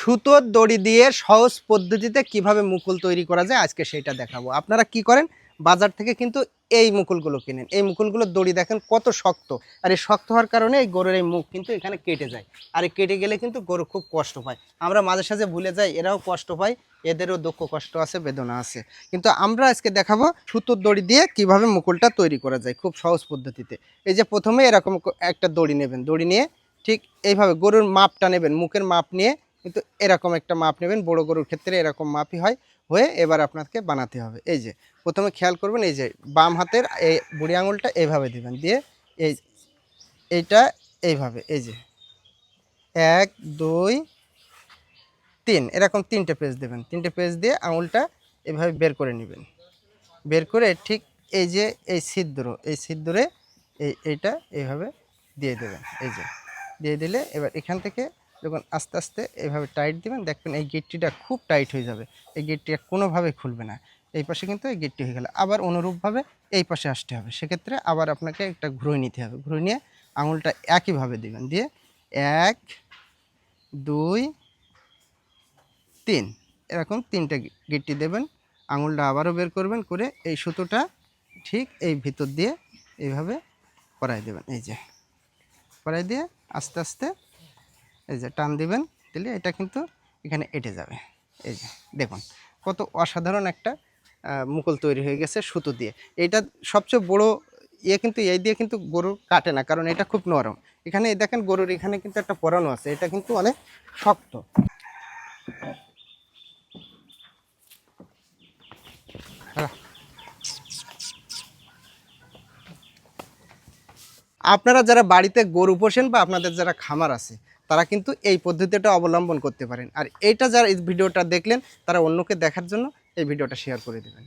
সুতোর দড়ি দিয়ে সহজ পদ্ধতিতে কিভাবে মুকুল তৈরি করা যায় আজকে সেটা দেখাবো। আপনারা কি করেন, বাজার থেকে কিন্তু এই মুকুলগুলো কিনেন। এই মুকুলগুলোর দড়ি দেখেন কত শক্ত, আর এই শক্ত হওয়ার কারণে এই গরুর এই মুখ কিন্তু এখানে কেটে যায়। আর এই কেটে গেলে কিন্তু গরু খুব কষ্ট পায়। আমরা মাঝে সাঝে ভুলে যাই এরাও কষ্ট পায়, এদেরও দুঃখ কষ্ট আছে, বেদনা আছে। কিন্তু আমরা আজকে দেখাবো সুতোর দড়ি দিয়ে কিভাবে মুকুলটা তৈরি করা যায় খুব সহজ পদ্ধতিতে। এই যে প্রথমে এরকম একটা দড়ি নেবেন, দড়ি নিয়ে ঠিক এইভাবে গরুর মাপটা নেবেন, মুখের মাপ নিয়ে কিন্তু এরকম একটা মাপ নেবেন। বড় গরুর ক্ষেত্রে এরকম মাপই হয়। হয়ে এবার আপনাকে বানাতে হবে। এই যে প্রথমে খেয়াল করবেন, এই যে বাম হাতের এই বুড়ি আঙুলটা এইভাবে দিবেন, দিয়ে এই এইটা এইভাবে, এই যে 1 2 3 এরকম 3টে পেজ দেবেন। 3টে পেজ দিয়ে আঙুলটা এভাবে বের করে নেবেন। বের করে ঠিক এই যে এই ছিদ্রে এইটা এইভাবে দিয়ে দেবেন। এই যে দিয়ে দিলে এবার এখান থেকে যখন আস্তে আস্তে এইভাবে টাইট দিবেন, দেখবেন এই গিট্টিটা খুব টাইট হয়ে যাবে। এই গিট্টিটা কোনোভাবে খুলবে না। এই পাশে কিন্তু এই গিট্টি হয়ে গেল, আবার অনুরূপভাবে এই পাশে আসতে হবে। সেক্ষেত্রে আবার আপনাকে একটা ঘুরোয় নিতে হবে। ঘুরোয় নিয়ে আঙুলটা একইভাবে দিবেন, দিয়ে 1 2 3 এরকম 3টে গিট্টি দেবেন। আঙুলটা আবারও বের করবেন, করে এই সুতোটা ঠিক এই ভিতর দিয়ে এইভাবে পরাই দেবেন। এই যে পরাই দিয়ে আস্তে আস্তে এই যে টান দিবেন, দিলে এটা কিন্তু এখানে এঁটে যাবে। এই যে দেখুন কত অসাধারণ একটা মুকুল তৈরি হয়ে গেছে সুতো দিয়ে। এইটা সবচেয়ে বড় কিন্তু এই দিয়ে কিন্তু গরু কাটে না, কারণ এটা খুব নরম। এখানে দেখেন গরুর এখানে কিন্তু একটা পরানো আছে, এটা কিন্তু অনেক শক্ত। আপনারা যারা বাড়িতে গরু পোষেন বা আপনাদের যারা খামার আছে, তারা কিন্তু এই পদ্ধতিটা অবলম্বন করতে পারেন। আর এইটা যারা এই ভিডিওটা দেখলেন, তারা অন্যকে দেখার জন্য এই ভিডিওটা শেয়ার করে দেবেন।